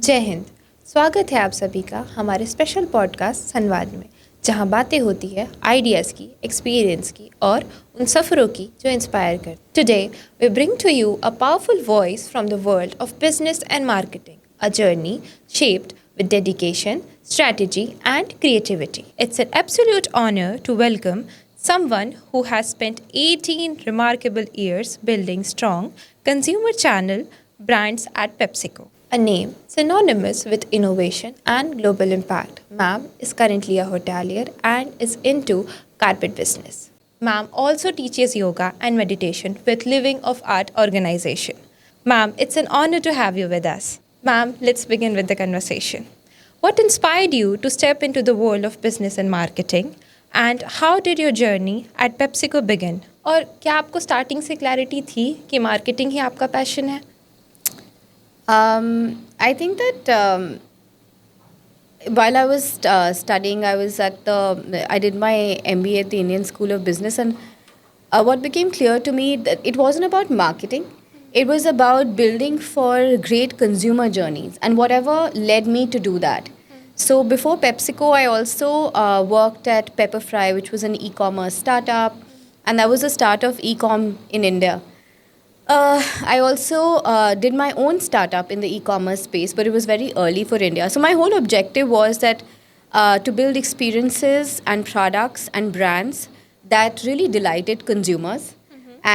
जय हिंद। स्वागत है आप सभी का हमारे स्पेशल पॉडकास्ट संवाद में, जहां बातें होती है आइडियाज़ की, एक्सपीरियंस की और उन सफ़रों की जो इंस्पायर कर। Today we bring to you a powerful voice from the world of business and marketing, a journey shaped with dedication, strategy, and creativity. It's an absolute honor to welcome someone who has spent 18 remarkable years building strong consumer channel brands at PepsiCo, a name synonymous with innovation and global impact. Ma'am is currently a hotelier and is into carpet business. Ma'am also teaches yoga and meditation with Living of Art organization. Ma'am, it's an honor to have you with us. Ma'am, let's begin with the conversation. What inspired you to step into the world of business and marketing? And how did your journey at PepsiCo begin? और क्या आपको starting से clarity थी कि marketing ही आपका passion है? I think that while I was studying, I did my MBA at the Indian School of Business, and what became clear to me that it wasn't about marketing. It was about building for great consumer journeys, and whatever led me to do that. So before PepsiCo, I also worked at Pepperfry, which was an e-commerce startup, and that was the start of e-com in India. I also did my own startup in the e-commerce space, but it was very early for India. So my whole objective was that to build experiences and products and brands that really delighted consumers.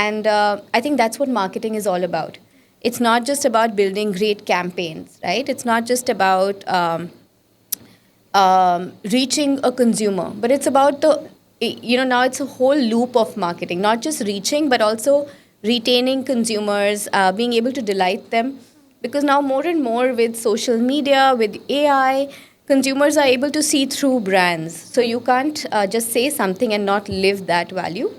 And I think that's what marketing is all about. It's not just about building great campaigns, right? It's not just about reaching a consumer, but it's about now it's a whole loop of marketing, not just reaching, but also retaining consumers, being able to delight them. Because now more and more with social media, with AI, consumers are able to see through brands. So you can't just say something and not live that value.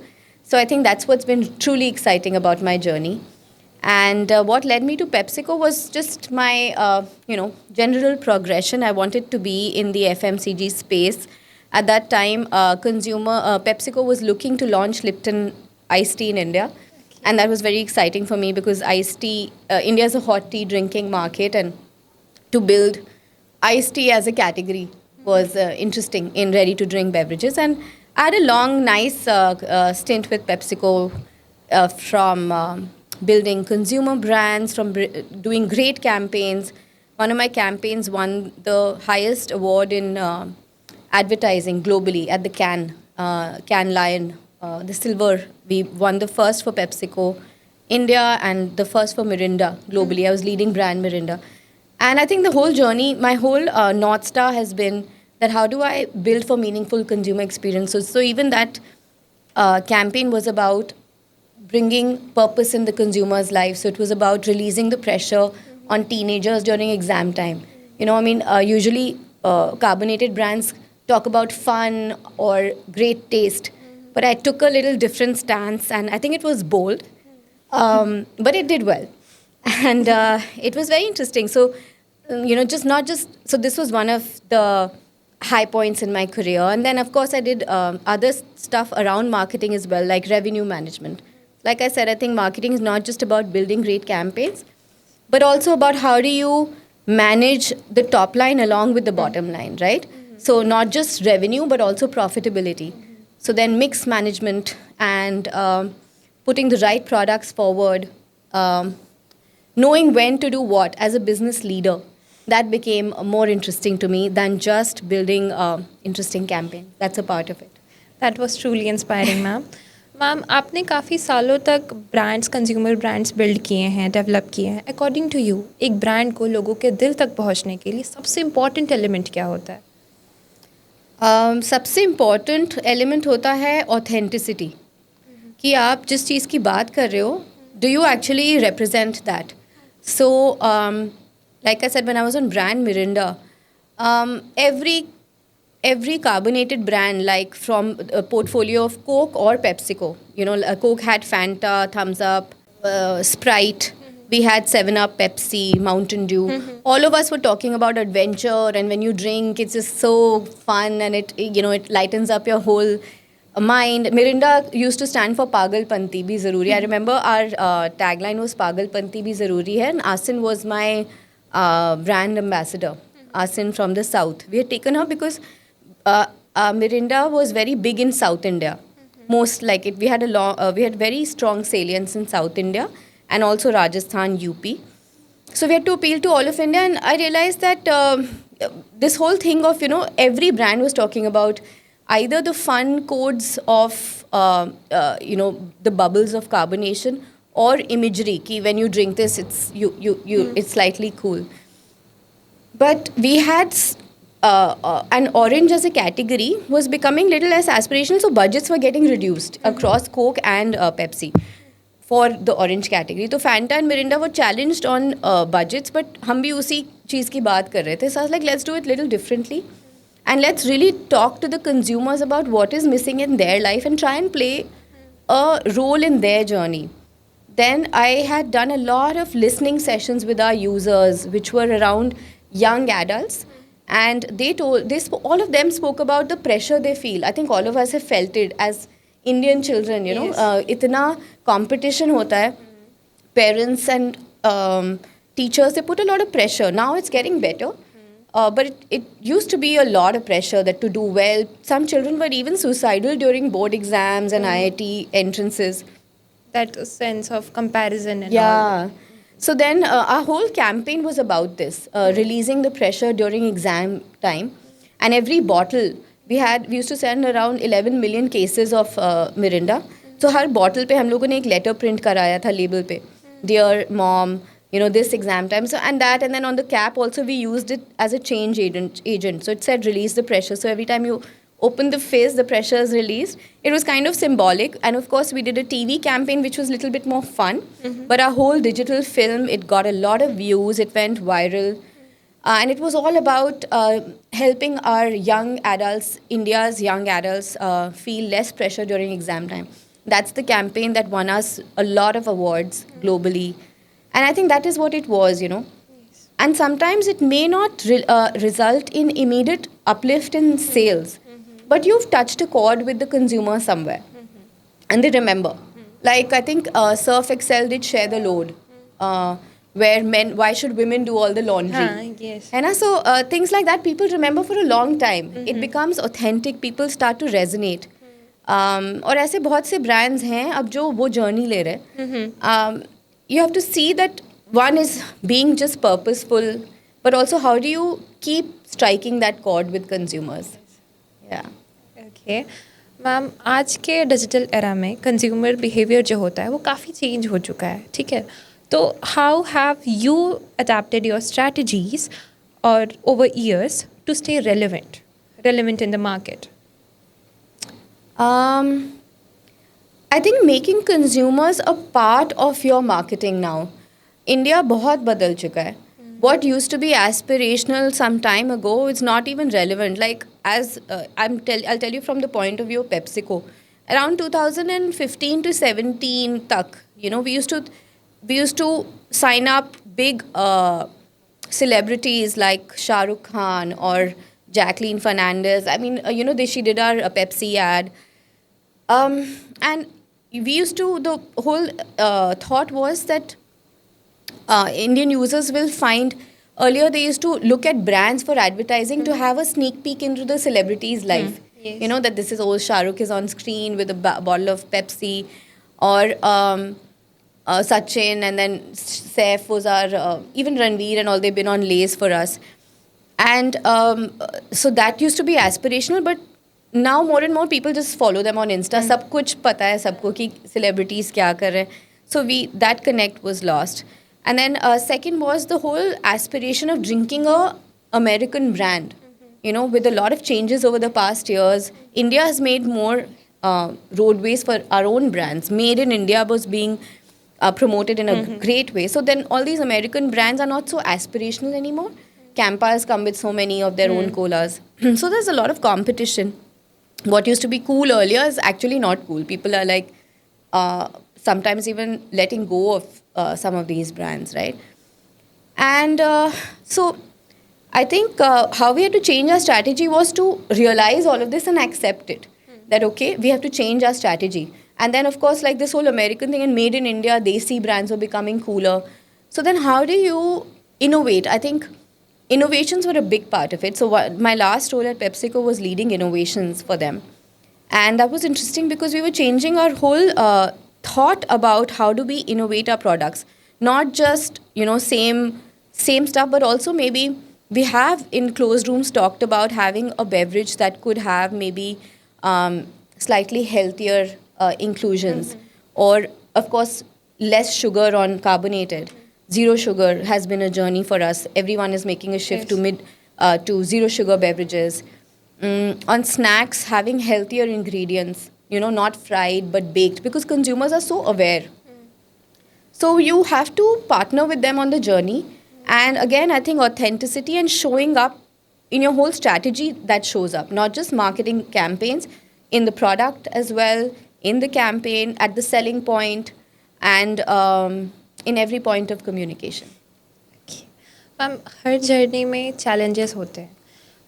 So I think that's what's been truly exciting about my journey. And what led me to PepsiCo was just my, general progression. I wanted to be in the FMCG space. At that time, PepsiCo was looking to launch Lipton iced tea in India. And that was very exciting for me because iced tea, India is a hot tea drinking market, and to build iced tea as a category was interesting in ready to drink beverages. And I had a long, nice stint with PepsiCo from building consumer brands, from doing great campaigns. One of my campaigns won the highest award in advertising globally at the Cannes Lion. The silver, we won the first for PepsiCo India and the first for Mirinda globally. I was leading brand Mirinda. And I think the whole journey, my whole North Star has been that how do I build for meaningful consumer experiences. So even that campaign was about bringing purpose in the consumer's life. So it was about releasing the pressure on teenagers during exam time. Usually carbonated brands talk about fun or great taste. But I took a little different stance, and I think it was bold, but it did well. And it was very interesting. So, so this was one of the high points in my career. And then, of course, I did other stuff around marketing as well, like revenue management. Like I said, I think marketing is not just about building great campaigns, but also about how do you manage the top line along with the bottom line, right? So not just revenue, but also profitability. So then mix management and putting the right products forward, knowing when to do what as a business leader, that became more interesting to me than just building interesting campaign. That's a part of it. That was truly inspiring, ma'am. Ma'am, आपने काफ़ी सालों तक brands, consumer brands build किए हैं, develop किए हैं. According to you, एक brand को लोगों के दिल तक पहुंचने के लिए सबसे इम्पॉर्टेंट एलिमेंट क्या होता है? सबसे इम्पॉर्टेंट एलिमेंट होता है ऑथेंटिसिटी, कि आप जिस चीज़ की बात कर रहे हो, do you actually represent that. So like I said, when I was on brand Mirinda, every carbonated brand, like from a portfolio of Coke or PepsiCo, Coke had Fanta, Thumbs Up, Sprite. We had 7-Up, Pepsi, Mountain Dew. All of us were talking about adventure, and when you drink, it's just so fun, and it lightens up your whole mind. Mirinda used to stand for Pagalpanti bhi zaruri. I remember our tagline was Pagalpanti bhi zaruri hai, and Asin was my brand ambassador, Asin from the south. We had taken her because Mirinda was very big in South India. Most like it, we had very strong salience in South India and also Rajasthan, UP. So we had to appeal to all of India, and I realized that this whole thing of every brand was talking about either the fun codes of the bubbles of carbonation or imagery. Ki when you drink this, it's slightly cool. But we had an orange as a category was becoming little less aspirational, so budgets were getting reduced across Coke and Pepsi for the orange category. So Fanta and Mirinda were challenged on budgets, but हम भी उसी चीज़ की बात कर रहे थे. So I was like, let's do it little differently, and let's really talk to the consumers about what is missing in their life and try and play a role in their journey. Then I had done a lot of listening sessions with our users, which were around young adults, and all of them spoke about the pressure they feel. I think all of us have felt it as Indian children, Yes. इतना competition होता है. Parents and teachers, they put a lot of pressure. Now it's getting better. But it used to be a lot of pressure that to do well. Some children were even suicidal during board exams and IIT entrances. That sense of comparison and all. Yeah. So then our whole campaign was about this, releasing the pressure during exam time. And every bottle, we used to send around 11 million cases of Mirinda. So her bottle पे हम लोगों ने एक letter print कराया था label पे. Dear mom, this exam time. So and then on the cap also we used it as a change agent. So it said release the pressure. So every time you open the fizz, the pressure is released. It was kind of symbolic. And of course, we did a TV campaign, which was a little bit more fun. But our whole digital film, it got a lot of views. It went viral. And it was all about helping our young adults, India's young adults, feel less pressure during exam time. That's the campaign that won us a lot of awards globally. And I think that is what it was, And sometimes it may not result in immediate uplift in sales. But you've touched a chord with the consumer somewhere. And they remember. Like, I think Surf Excel did Share the Load. Why should women do all the laundry? Yes. And so things like that, people remember for a long time. It becomes authentic. People start to resonate. और ऐसे बहुत से brands हैं अब जो वो journey ले रहे. You have to see that one is being just purposeful, but also how do you keep striking that chord with consumers? Yeah. Okay. Ma'am आज के डिजिटल एरा में कंज्यूमर बिहेवियर जो होता है वो काफ़ी चेंज हो चुका है, ठीक है. तो how have you adapted your strategies और over years to stay relevant in the market? I think making consumers a part of your marketing now. India बहुत बदल चुका है. What used to be aspirational some time ago, it's not even relevant. Like I'll tell you from the point of view of PepsiCo. Around 2015 to 17 tak, we used to sign up big celebrities like Shah Rukh Khan or Jacqueline Fernandez. I mean, she did our Pepsi ad. And we used to, the whole thought was that Indian users will find, earlier they used to look at brands for advertising to have a sneak peek into the celebrity's life. Yes. That this is old Shah Rukh is on screen with a bottle of Pepsi, or Sachin, and then Saif was our, even Ranveer and all, they've been on Lays for us. And so that used to be aspirational, but now more and more people just follow them on Insta. सब कुछ पता है सबको कि celebrities क्या कर रहे हैं. So that connect was lost. And then second was the whole aspiration of drinking a American brand. With a lot of changes over the past years, India has made more roadways for our own brands. Made in India was being promoted in a great way. So then all these American brands are not so aspirational anymore. Campa has come with so many of their own colas. So there's a lot of competition. What used to be cool earlier is actually not cool. People are like sometimes even letting go of some of these brands, right? And so I think how we had to change our strategy was to realize all of this and accept it. That, okay, we have to change our strategy. And then, of course, like this whole American thing and made in India, Desi brands were becoming cooler. So then how do you innovate. I think innovations were a big part of it. So my last role at PepsiCo was leading innovations for them, and that was interesting because we were changing our whole thought about how do we innovate our products, not just same stuff, but also maybe we have in closed rooms talked about having a beverage that could have maybe slightly healthier inclusions, or of course less sugar on carbonated. Zero sugar has been a journey for us. Everyone is making a shift to Yes. to zero sugar beverages. On snacks, having healthier ingredients, not fried but baked, because consumers are so aware. So you have to partner with them on the journey. And again, I think authenticity and showing up in your whole strategy, that shows up, not just marketing campaigns, in the product as well, in the campaign, at the selling point, and in every point of communication. Ma'am her journey में challenges होते हैं.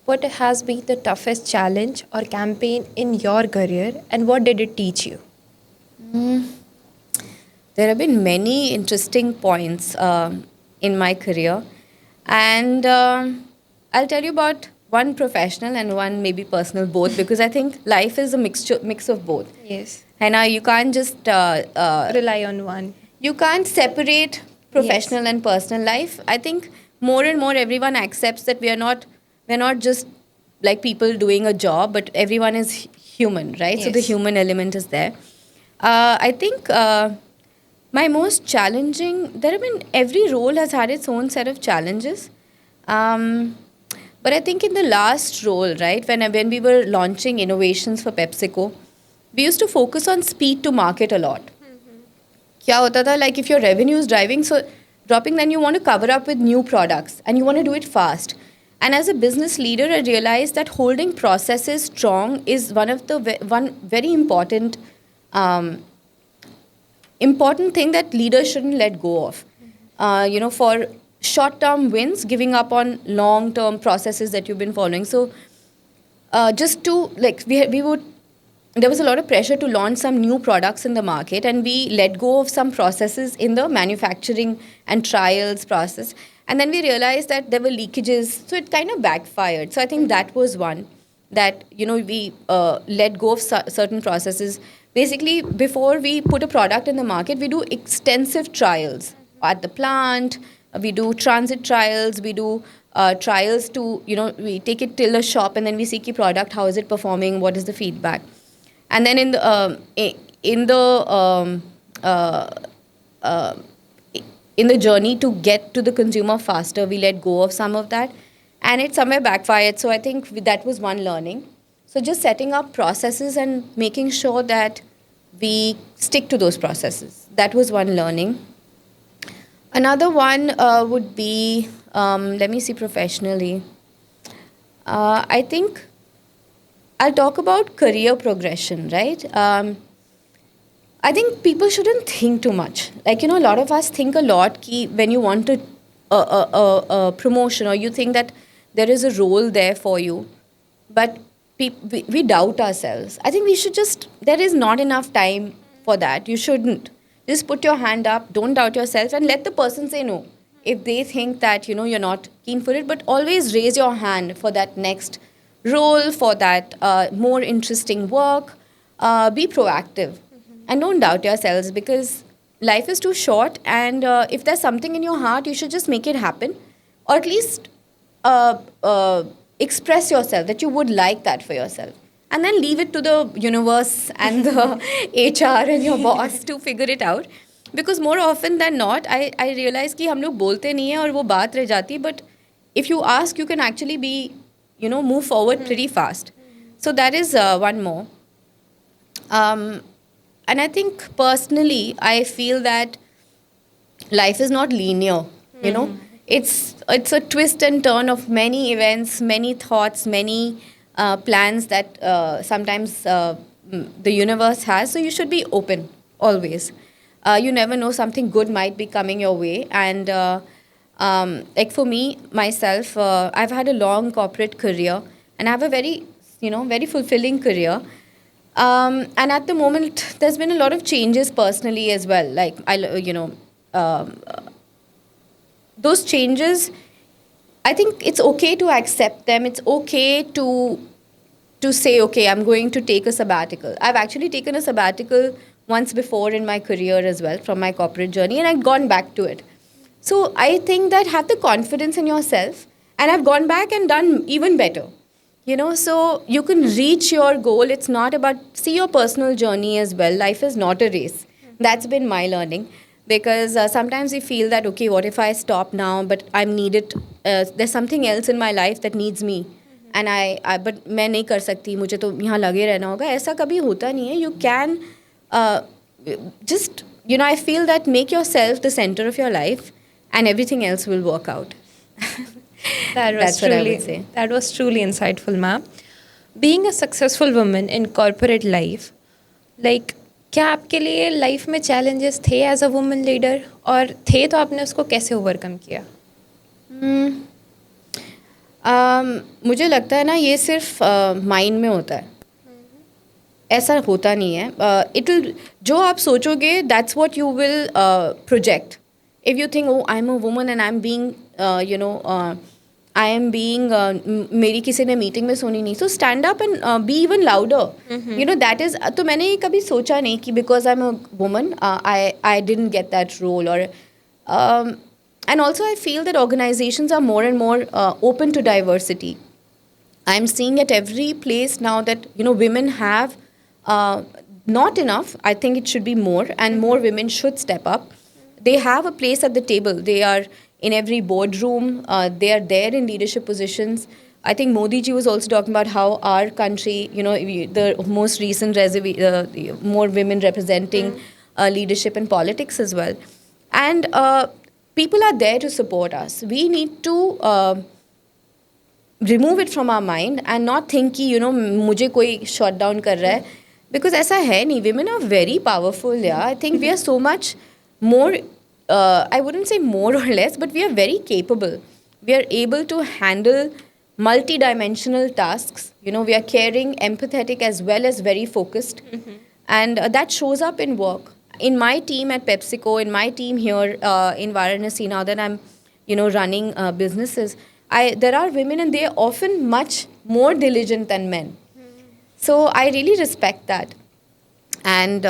What has been the toughest challenge or campaign in your career, and what did it teach you? There have been many interesting points in my career, and I'll tell you about one professional and one maybe personal, both, because I think life is a mix of both. Yes. And you can't just Rely on one. you can't separate professional and personal life. I think more and more everyone accepts that we're not just like people doing a job, but everyone is human, right? So the Yes. human element is there. I think my most challenging, there have been, every role has had its own set of challenges. But I think in the last role, right, when we were launching innovations for PepsiCo, we used to focus on speed to market a lot. क्या होता था, like if your revenue is dropping, then you want to cover up with new products and you want to do it fast. And as a business leader, I realized that holding processes strong is one very important important thing that leaders shouldn't let go of. For short-term wins, giving up on long-term processes that you've been following. So just to like we would there was a lot of pressure to launch some new products in the market, and we let go of some processes in the manufacturing and trials process, and then we realized that there were leakages, so it kind of backfired. So I think that was one, that we let go of certain processes. Basically, before we put a product in the market, we do extensive trials at the plant. We do transit trials. We do trials to we take it till the shop, and then we see the product, how is it performing, what is the feedback. And then in the journey to get to the consumer faster, we let go of some of that, and it somewhere backfired. So I think that was one learning. So just setting up processes and making sure that we stick to those processes. That was one learning. Another one would be, let me see, professionally. I think I'll talk about career progression, right? I think people shouldn't think too much. Like, a lot of us think a lot ki when you want a promotion, or you think that there is a role there for you, but we doubt ourselves. I think we should there is not enough time for that. You shouldn't. Just put your hand up, don't doubt yourself, and let the person say no. If they think that, you're not keen for it, but always raise your hand for that next role, for that more interesting work. Be proactive, and don't doubt yourselves, because life is too short, and if there's something in your heart, you should just make it happen, or at least express yourself that you would like that for yourself, and then leave it to the universe and the HR and your boss to figure it out. Because more often than not, I realize कि हम लोग बोलते नहीं हैं और वो बात रह जाती, but if you ask, you can actually be move forward pretty fast. So that is one more. And I think personally, I feel that life is not linear. It's a twist and turn of many events, many thoughts, many plans that sometimes the universe has. So you should be open always. You never know, something good might be coming your way. And like for me, myself, I've had a long corporate career, and I have a very, very fulfilling career. And at the moment, there's been a lot of changes personally as well. Like, those changes, I think it's okay to accept them. It's okay to say, okay, I'm going to take a sabbatical. I've actually taken a sabbatical once before in my career as well from my corporate journey, and I've gone back to it. So I think that have the confidence in yourself, and I've gone back and done even better. So you can reach your goal. It's not about, see your personal journey as well. Life is not a race. That's been my learning, because sometimes we feel that, okay, what if I stop now, but I'm needed, there's something else in my life that needs me, and I but मैं नहीं कर सकती, मुझे तो यहाँ लगे रहना होगा. ऐसा कभी होता नहीं है. You can just, I feel that make yourself the center of your life, and everything else will work out. That's what I would say. That was truly insightful, ma'am. Being a successful woman in corporate life, like क्या आपके लिए life में challenges थे as a woman leader, और थे तो आपने उसको कैसे overcome किया? मुझे लगता है ना, ये सिर्फ माइंड में होता है. ऐसा होता नहीं है. इट विल, जो आप सोचोगे, that's what you will project. If you think, oh I am a woman and I am being मेरी किसी ने मीटिंग में सुनी नहीं, so stand up and be even louder. That is, तो मैंने ये कभी सोचा नहीं कि because I am a woman I didn't get that role. और and also I feel that organizations are more and more open to diversity. I'm seeing at every place now that women have not enough. I think it should be more, and more women should step up. They have a place at the table. They are in every boardroom. They are there in leadership positions. I think Modi ji was also talking about how our country, the most recent more women representing leadership in politics as well. And people are there to support us. We need to remove it from our mind and not think कि मुझे कोई shut down कर रहा है, because ऐसा है नहीं. Women are very powerful. Yeah, I think we are so much more. I wouldn't say more or less, but we are very capable. We are able to handle multi-dimensional tasks. We are caring, empathetic, as well as very focused, and that shows up in work. In my team at PepsiCo, in my team here in Varanasi, now that I'm, running businesses, there are women, and they are often much more diligent than men. So I really respect that. And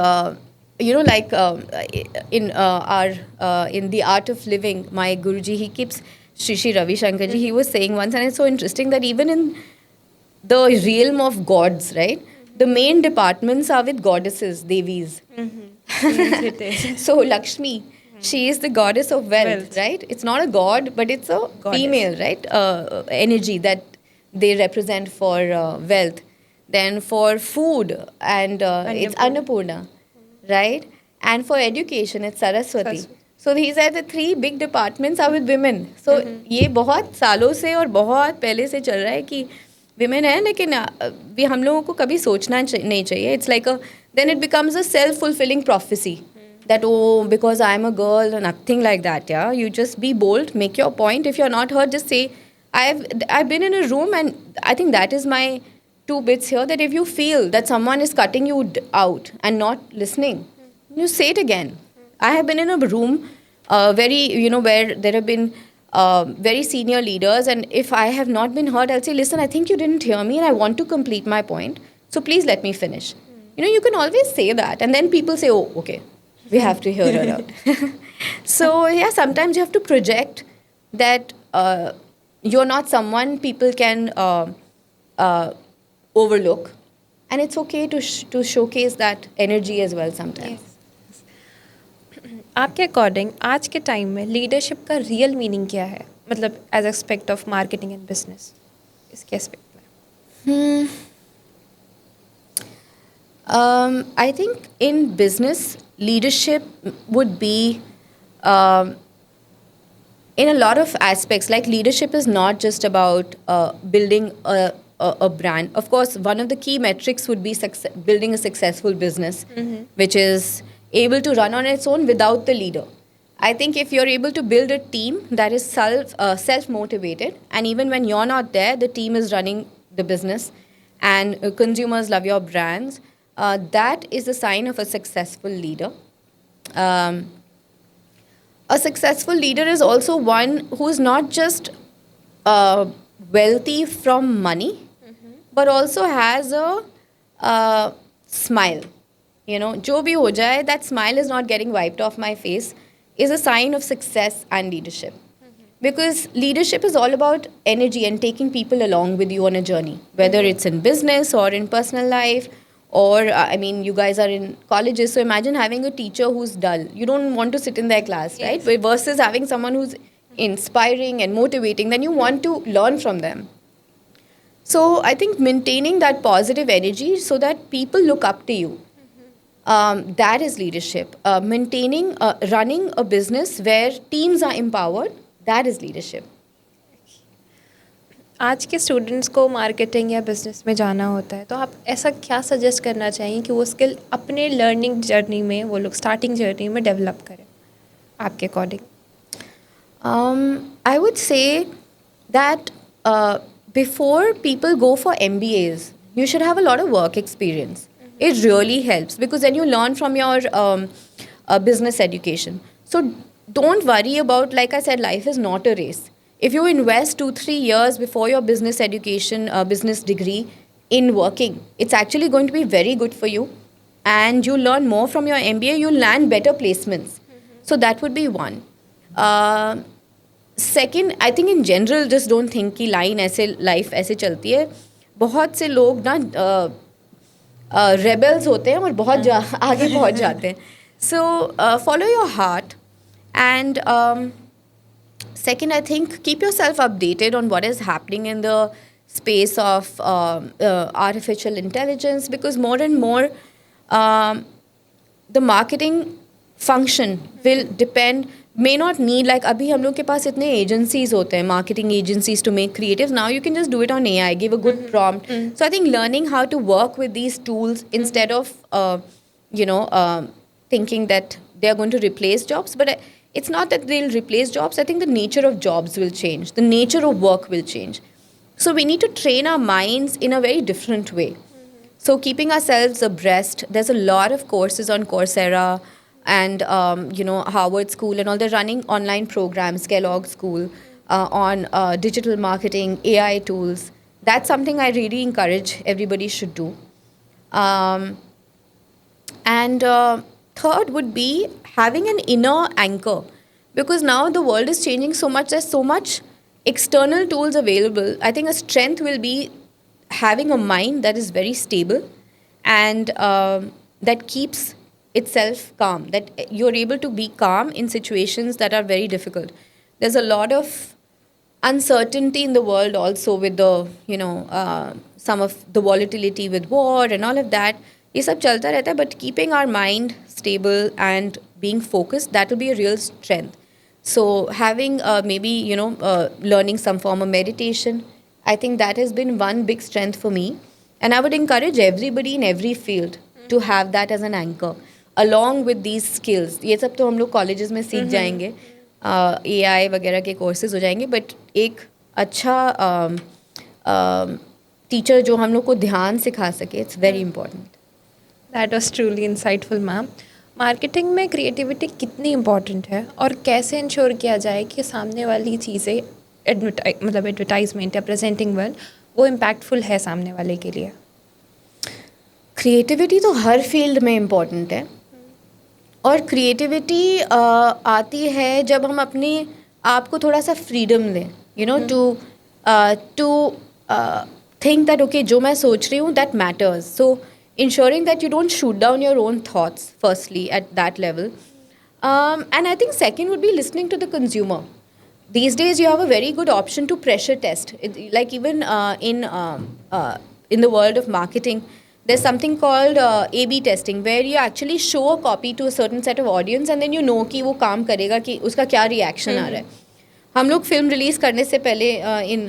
like in the Art of Living, my Guruji, he keeps Shri Ravi Shankar ji, he was saying once, and it's so interesting that even in the realm of gods, right, the main departments are with goddesses, devis. So Lakshmi, she is the goddess of wealth, right? It's not a god, but it's a goddess. Female, right? Energy that they represent for wealth. Then for food, and it's Annapurna, right? And for education, it's Saraswati. So these are the three big departments are with women. So ये बहुत सालों से और बहुत पहले से चल रहा है कि women है, लेकिन हम लोगों को कभी सोचना नहीं चाहिए. It's like then it becomes a self-fulfilling prophecy that, oh, because I'm a girl, nothing like that. Yeah, you just be bold, make your point. If you're not heard, just say, I've been in a room, and I think that is my 2 bits here, that if you feel that someone is cutting you out and not listening, you say it again. I have been in a room where there have been very senior leaders, and if I have not been heard, I'll say, listen, I think you didn't hear me, and I want to complete my point, so please let me finish. You can always say that, and then people say, oh, okay, we have to hear her out. So yeah, sometimes you have to project that you're not someone people can overlook, and it's okay to showcase that energy as well sometimes. Yes. आपके according आज के time में leadership का real meaning क्या है, मतलब as aspect of marketing and business, इसके aspect में? I think in business, leadership would be in a lot of aspects. Like, leadership is not just about building a brand. Of course, one of the key metrics would be building a successful business, which is able to run on its own without the leader. I think if you're able to build a team that is self-motivated, and even when you're not there, the team is running the business, and consumers love your brands, that is a sign of a successful leader. A successful leader is also one who is not just uh, wealthy from money, but also has a smile. You know, jo bhi ho jaye, that smile is not getting wiped off my face is a sign of success and leadership. Because leadership is all about energy and taking people along with you on a journey, whether it's in business or in personal life. Or, I mean, you guys are in colleges, so imagine having a teacher who's dull. You don't want to sit in their class, right? Yes. But versus having someone who's inspiring and motivating, then you want to learn from them. So I think maintaining that positive energy so that people look up to you, that is leadership. Maintaining, running a business where teams are empowered, that is leadership. आज के students को marketing या business में जाना होता है, तो आप ऐसा क्या सजेस्ट करना चाहिए कि वो स्किल अपने लर्निंग जर्नी में वो लोग स्टार्टिंग जर्नी में डेवलप करें आपके according? I would say that before people go for MBAs, you should have a lot of work experience. It really helps because then you learn from your business education. So don't worry about, like I said, life is not a race. If you invest 2-3 years before your business education, business degree in working, it's actually going to be very good for you. And you learn more from your MBA, you'll land better placements. So that would be one. Second, I think in general, just don't think कि line ऐसे life ऐसे चलती है. बहुत से लोग ना rebels होते हैं और बहुत आगे पहुंच जाते हैं. So follow your heart, and second, I think keep yourself updated on what is happening in the space of artificial intelligence, because more and more the marketing function will depend, may not need, like अभी हम लोग के पास इतने agencies होते हैं, marketing agencies to make creatives. Now you can just do it on AI, give a good prompt. So I think learning how to work with these tools instead of thinking that they are going to replace jobs, but it's not that they'll replace jobs. I think the nature of jobs will change, the nature of work will change. So we need to train our minds in a very different way. So keeping ourselves abreast, there's a lot of courses on Coursera and Harvard School and all. They're running online programs, Kellogg School, on digital marketing, AI tools. That's something I really encourage everybody should do. And third would be having an inner anchor, because now the world is changing so much. There's so much external tools available. I think a strength will be having a mind that is very stable and that keeps itself calm, that you're able to be calm in situations that are very difficult. There's a lot of uncertainty in the world also with the, some of the volatility with war and all of that. ये सब चलता रहता है, but keeping our mind stable and being focused, that will be a real strength. So having maybe, learning some form of meditation, I think that has been one big strength for me. And I would encourage everybody in every field to have that as an anchor, along with these skills. ये सब तो हम लोग colleges में सीख जाएंगे, AI वगैरह के courses हो जाएंगे, but एक अच्छा teacher जो हम लोग को ध्यान सिखा सके, it's very important. That was truly insightful, ma'am. Marketing में क्रिएटिविटी कितनी इम्पॉर्टेंट है और कैसे इंश्योर किया जाए कि सामने वाली चीज़ें एडवर्टाइजमेंट या प्रेजेंटिंग वेल वो इम्पैक्टफुल है सामने वाले के लिए? क्रिएटिविटी तो हर फील्ड में इम्पॉर्टेंट है, और क्रिएटिविटी आती है जब हम अपने आप को थोड़ा सा फ्रीडम लें, टू थिंक दैट ओके जो मैं सोच रही हूँ that matters. So ensuring that you don't shoot down your own thoughts firstly at that level, and I think second would be listening to the consumer. These days you have a very good option to pressure test like even in the world of marketing there's something called A/B testing, where you actually show a copy to a certain set of audience and then you know कि वो काम करेगा, कि उसका क्या reaction आ रहा है. हम लोग फिल्म रिलीज़ करने से पहले इन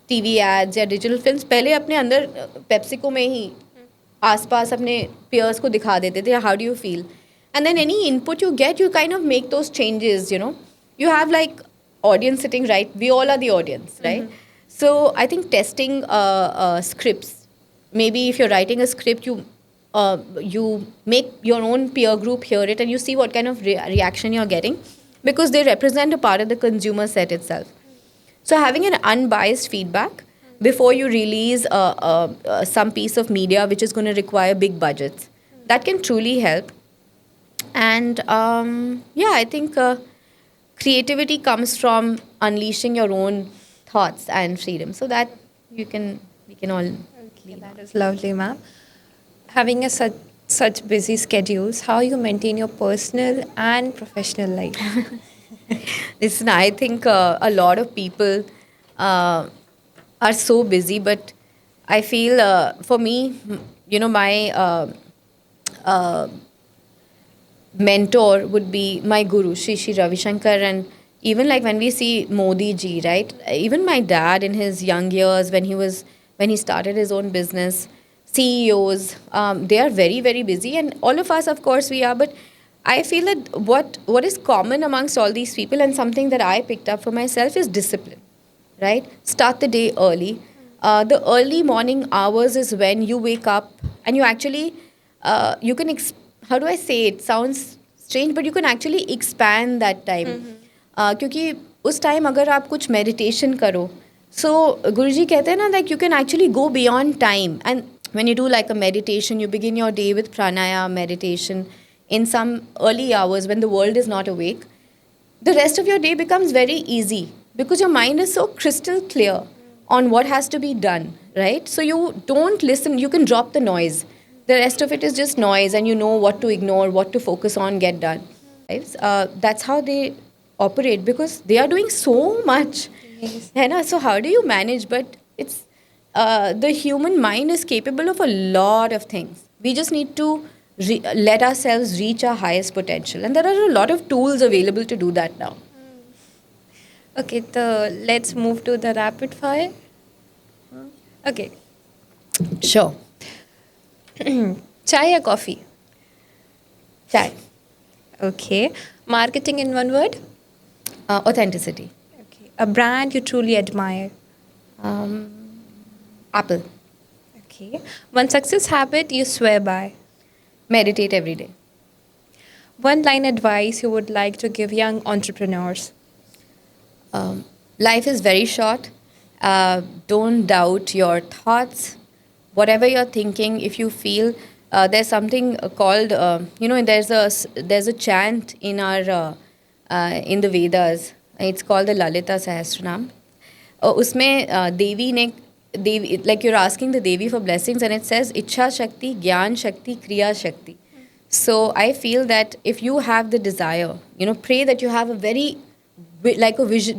TV ads या डिजिटल फिल्म्स पहले अपने अंदर पेप्सिको में ही आसपास अपने peers को दिखा देते थे, how do you feel, and then any input you get you kind of make those changes. You have like audience sitting right, we all are the audience, right? So I think testing scripts, maybe if you're writing a script, you make your own peer group hear it and you see what kind of reaction you're getting because they represent a part of the consumer set itself. So having an unbiased feedback before you release some piece of media which is going to require big budgets, that can truly help. And yeah, I think creativity comes from unleashing your own thoughts and freedom. So that we can all. Okay, that is lovely, ma'am. Having such busy schedules, how you maintain your personal and professional life? Listen, I think a lot of people are so busy, but I feel for me, my mentor would be my guru, Shri Ravi Shankar. And even like when we see Modi ji, right? Even my dad in his young years, when he started his own business, CEOs, they are very, very busy. And all of us, of course, we are. But I feel that what is common amongst all these people, and something that I picked up for myself, is discipline, right? Start the day early. The early morning hours is when you wake up and you actually, you can, how do I say it? Sounds strange, but you can actually expand that time. क्योंकि उस time अगर आप कुछ meditation करो, so गुरुजी कहते हैं ना, like you can actually go beyond time. And when you do like a meditation, you begin your day with pranayama meditation in some early hours when the world is not awake. The rest of your day becomes very easy because your mind is so crystal clear on what has to be done, right? So you don't listen, you can drop the noise. The rest of it is just noise, and you know what to ignore, what to focus on, get done. That's how they operate because they are doing so much. Yes. So how do you manage? But it's the human mind is capable of a lot of things. We just need to let ourselves reach our highest potential, and there are a lot of tools available to do that now. Okay, so let's move to the rapid fire. Okay. Sure. Chai or coffee? Chai. Okay. Marketing in one word? Authenticity. Okay. A brand you truly admire? Apple. Okay. One success habit you swear by? Meditate every day. One line advice you would like to give young entrepreneurs? Life is very short. Don't doubt your thoughts. Whatever you're thinking, if you feel there's something called, there's a chant in our in the Vedas. It's called the Lalita Sahasranam. Usme Devi, like you're asking the Devi for blessings, and it says Ichha Shakti, Gyan Shakti, Kriya Shakti. So I feel that if you have the desire, pray that you have a very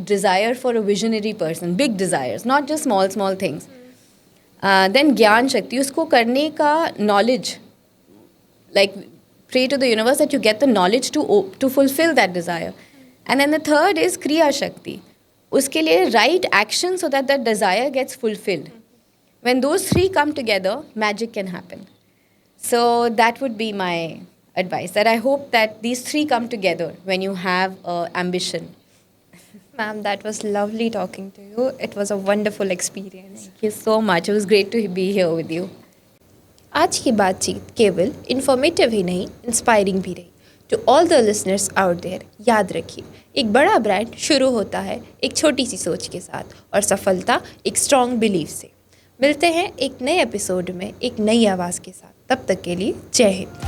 desire for a visionary person, big desires, not just small things. Then Gyan Shakti, usko karne ka knowledge, like pray to the universe that you get the knowledge to fulfill that desire. And then the third is Kriya Shakti. Uske liye right action so that that desire gets fulfilled. When those three come together, magic can happen. So that would be my advice, that I hope that these three come together when you have ambition. Ma'am, that was lovely talking to you. It was a wonderful experience. Thank you so much. It was great to be here with you. आज की बातचीत केवल informative ही नहीं, inspiring भी रही. To all the listeners out there, याद रखिए, एक बड़ा ब्रांड शुरू होता है एक छोटी सी सोच के साथ, और सफलता एक स्ट्रॉन्ग बिलीफ से. मिलते हैं एक नए एपिसोड में एक नई आवाज़ के साथ. तब तक के लिए जय हिंद.